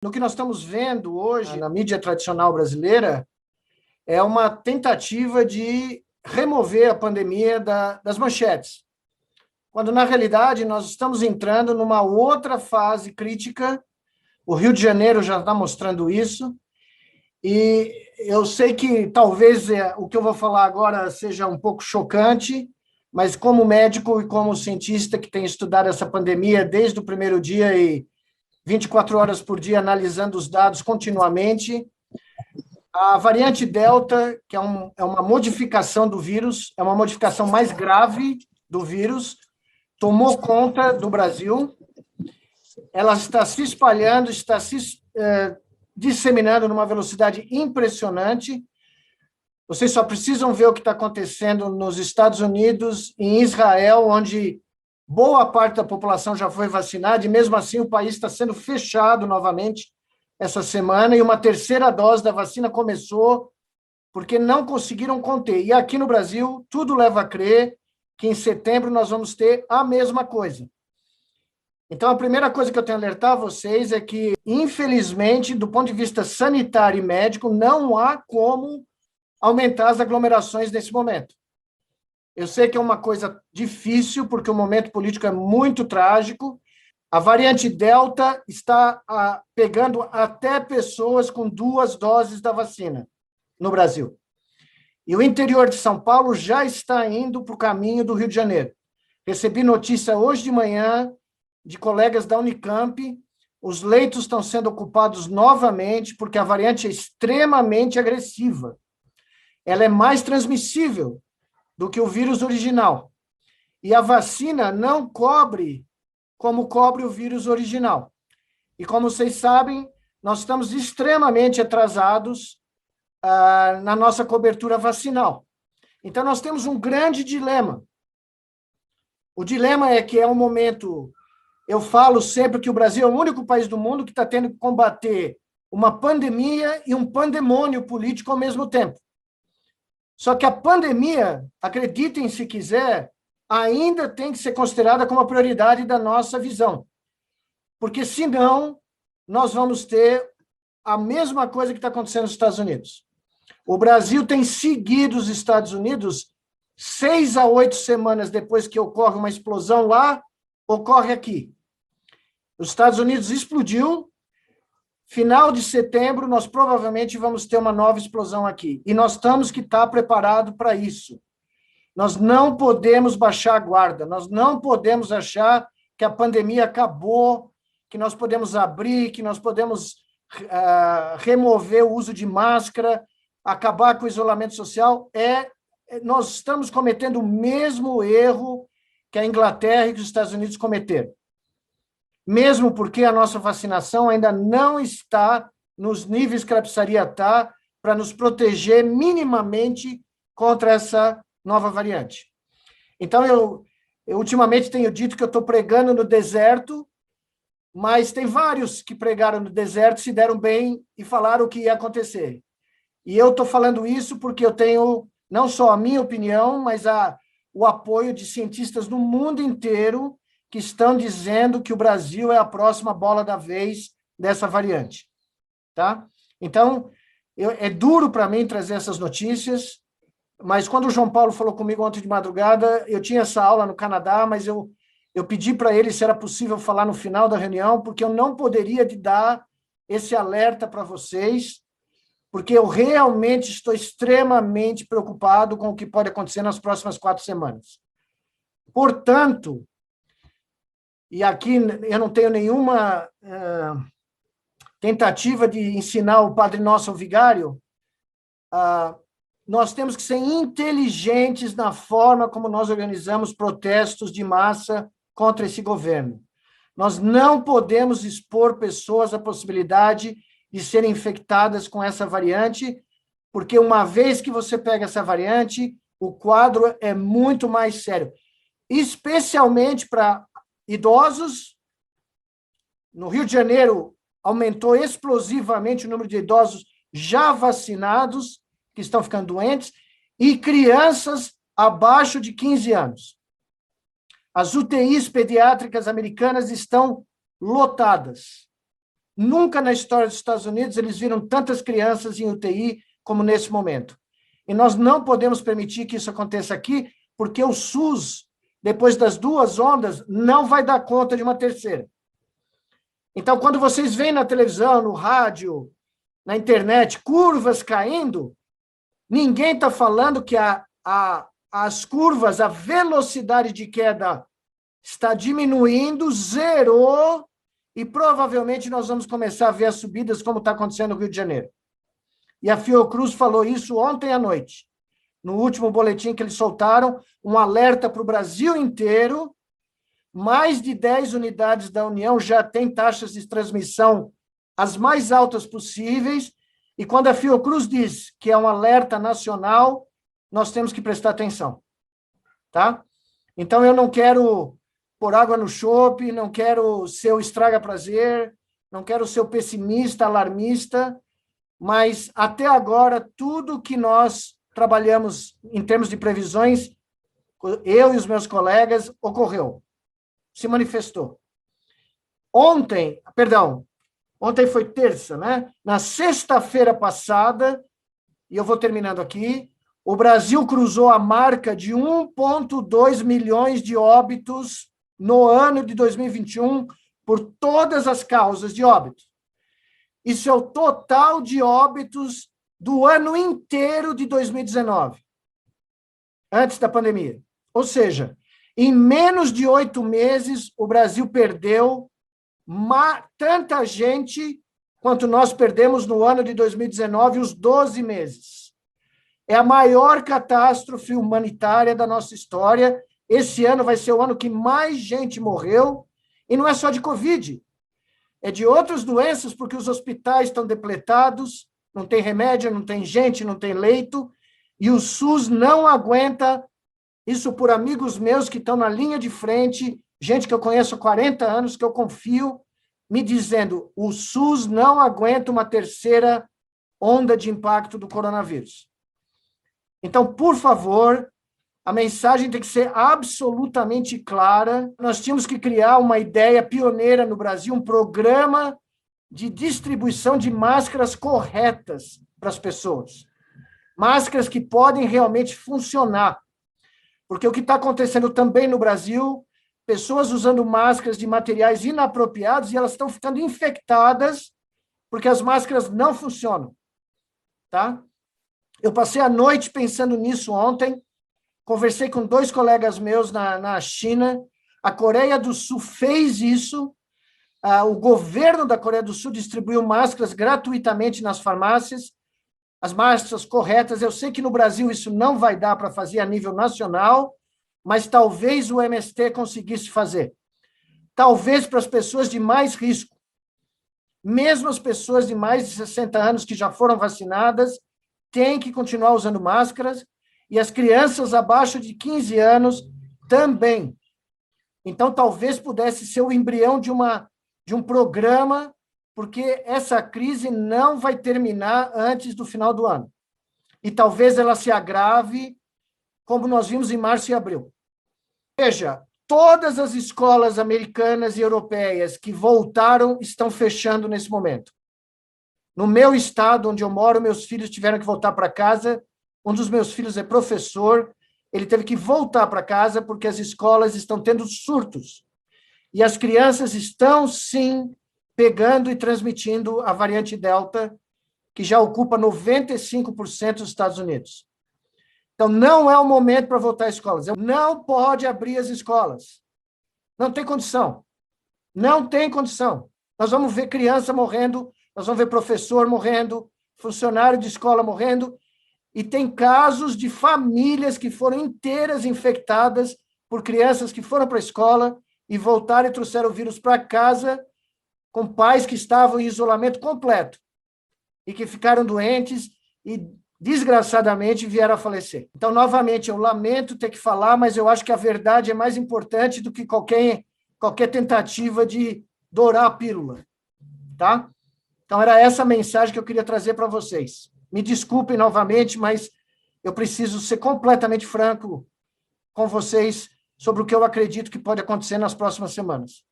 No que nós estamos vendo hoje na mídia tradicional brasileira é uma tentativa de remover a pandemia das manchetes, quando, na realidade, nós estamos entrando numa outra fase crítica. O Rio de Janeiro já está mostrando isso, e eu sei que talvez o que eu vou falar agora seja um pouco chocante, mas como médico e como cientista que tem estudado essa pandemia desde o primeiro dia e 24 horas por dia analisando os dados continuamente, a variante Delta, que é uma modificação do vírus, é uma modificação mais grave do vírus, tomou conta do Brasil. Ela está se espalhando, está se disseminando numa velocidade impressionante. Vocês só precisam ver o que está acontecendo nos Estados Unidos, em Israel, onde boa parte da população já foi vacinada, e mesmo assim o país está sendo fechado novamente essa semana, e uma terceira dose da vacina começou, porque não conseguiram conter. E aqui no Brasil, tudo leva a crer que em setembro nós vamos ter a mesma coisa. Então, a primeira coisa que eu tenho a alertar a vocês é que, infelizmente, do ponto de vista sanitário e médico, não há como aumentar as aglomerações nesse momento. Eu sei que é uma coisa difícil, porque o momento político é muito trágico. A variante Delta está pegando até pessoas com 2 doses da vacina no Brasil. E o interior de São Paulo já está indo para o caminho do Rio de Janeiro. Recebi notícia hoje de manhã de colegas da Unicamp, os leitos estão sendo ocupados novamente, porque a variante é extremamente agressiva. Ela é mais transmissível do que o vírus original. E a vacina não cobre como cobre o vírus original. E como vocês sabem, nós estamos extremamente atrasados na nossa cobertura vacinal. Então, nós temos um grande dilema. O dilema é que é um momento... Eu falo sempre que o Brasil é o único país do mundo que está tendo que combater uma pandemia e um pandemônio político ao mesmo tempo. Só que a pandemia, acreditem se quiser, ainda tem que ser considerada como a prioridade da nossa visão. Porque, senão, nós vamos ter a mesma coisa que está acontecendo nos Estados Unidos. O Brasil tem seguido os Estados Unidos 6 a 8 semanas depois que ocorre uma explosão lá, ocorre aqui. Os Estados Unidos explodiu, final de setembro, nós provavelmente vamos ter uma nova explosão aqui. E nós temos que estar preparados para isso. Nós não podemos baixar a guarda, nós não podemos achar que a pandemia acabou, que nós podemos abrir, que nós podemos remover o uso de máscara, acabar com o isolamento social. Nós estamos cometendo o mesmo erro que a Inglaterra e que os Estados Unidos cometeram. Mesmo porque a nossa vacinação ainda não está nos níveis que ela precisaria estar para nos proteger minimamente contra essa nova variante. Então, eu ultimamente tenho dito que eu estou pregando no deserto, mas tem vários que pregaram no deserto, se deram bem e falaram o que ia acontecer. E eu estou falando isso porque eu tenho não só a minha opinião, mas o apoio de cientistas no mundo inteiro que estão dizendo que o Brasil é a próxima bola da vez dessa variante. Tá? Então, é duro para mim trazer essas notícias, mas quando o João Paulo falou comigo ontem de madrugada, eu tinha essa aula no Canadá, mas eu pedi para ele se era possível falar no final da reunião, porque eu não poderia dar esse alerta para vocês, porque eu realmente estou extremamente preocupado com o que pode acontecer nas próximas 4 semanas. Portanto, e aqui eu não tenho nenhuma tentativa de ensinar o Padre Nosso ao vigário, nós temos que ser inteligentes na forma como nós organizamos protestos de massa contra esse governo. Nós não podemos expor pessoas à possibilidade de serem infectadas com essa variante, porque uma vez que você pega essa variante, o quadro é muito mais sério, especialmente para idosos. No Rio de Janeiro, aumentou explosivamente o número de idosos já vacinados, que estão ficando doentes, e crianças abaixo de 15 anos. As UTIs pediátricas americanas estão lotadas. Nunca na história dos Estados Unidos eles viram tantas crianças em UTI como nesse momento. E nós não podemos permitir que isso aconteça aqui, porque o SUS, depois das 2 ondas, não vai dar conta de uma terceira. Então, quando vocês veem na televisão, no rádio, na internet, curvas caindo, ninguém está falando que as curvas, a velocidade de queda está diminuindo, zerou, e provavelmente nós vamos começar a ver as subidas como está acontecendo no Rio de Janeiro. E a Fiocruz falou isso ontem à noite, no último boletim que eles soltaram, um alerta para o Brasil inteiro. Mais de 10 unidades da União já têm taxas de transmissão as mais altas possíveis, e quando a Fiocruz diz que é um alerta nacional, nós temos que prestar atenção, tá? Então, eu não quero pôr água no chope, não quero ser o estraga-prazer, não quero ser o pessimista, alarmista, mas, até agora, tudo que nós trabalhamos em termos de previsões, eu e os meus colegas, ocorreu, se manifestou. Ontem foi terça, né? Na sexta-feira passada, e eu vou terminando aqui, o Brasil cruzou a marca de 1,2 milhões de óbitos no ano de 2021 por todas as causas de óbito. Isso é o total de óbitos do ano inteiro de 2019, antes da pandemia. Ou seja, em menos de 8 meses, o Brasil perdeu tanta gente quanto nós perdemos no ano de 2019, os 12 meses. É a maior catástrofe humanitária da nossa história. Esse ano vai ser o ano que mais gente morreu, e não é só de Covid, é de outras doenças, porque os hospitais estão depletados, não tem remédio, não tem gente, não tem leito, e o SUS não aguenta. Isso por amigos meus que estão na linha de frente, gente que eu conheço há 40 anos, que eu confio, me dizendo, o SUS não aguenta uma terceira onda de impacto do coronavírus. Então, por favor, a mensagem tem que ser absolutamente clara. Nós tínhamos que criar uma ideia pioneira no Brasil, um programa de distribuição de máscaras corretas para as pessoas. Máscaras que podem realmente funcionar. Porque o que está acontecendo também no Brasil, pessoas usando máscaras de materiais inapropriados e elas estão ficando infectadas porque as máscaras não funcionam, tá? Eu passei a noite pensando nisso ontem, conversei com 2 colegas meus na China, a Coreia do Sul fez isso, o governo da Coreia do Sul distribuiu máscaras gratuitamente nas farmácias, as máscaras corretas. Eu sei que no Brasil isso não vai dar para fazer a nível nacional, mas talvez o MST conseguisse fazer. Talvez para as pessoas de mais risco. Mesmo as pessoas de mais de 60 anos que já foram vacinadas, têm que continuar usando máscaras, e as crianças abaixo de 15 anos também. Então, talvez pudesse ser o embrião de um programa, porque essa crise não vai terminar antes do final do ano. E talvez ela se agrave, como nós vimos em março e abril. Veja, todas as escolas americanas e europeias que voltaram estão fechando nesse momento. No meu estado, onde eu moro, meus filhos tiveram que voltar para casa. Um dos meus filhos é professor, ele teve que voltar para casa porque as escolas estão tendo surtos. E as crianças estão, sim, pegando e transmitindo a variante Delta, que já ocupa 95% dos Estados Unidos. Então, não é o momento para voltar às escolas. Não pode abrir as escolas. Não tem condição. Não tem condição. Nós vamos ver criança morrendo, nós vamos ver professor morrendo, funcionário de escola morrendo, e tem casos de famílias que foram inteiras infectadas por crianças que foram para a escola e voltaram e trouxeram o vírus para casa, com pais que estavam em isolamento completo e que ficaram doentes e, desgraçadamente, vieram a falecer. Então, novamente, eu lamento ter que falar, mas eu acho que a verdade é mais importante do que qualquer tentativa de dourar a pílula, tá? Então, era essa a mensagem que eu queria trazer para vocês. Me desculpem novamente, mas eu preciso ser completamente franco com vocês sobre o que eu acredito que pode acontecer nas próximas semanas.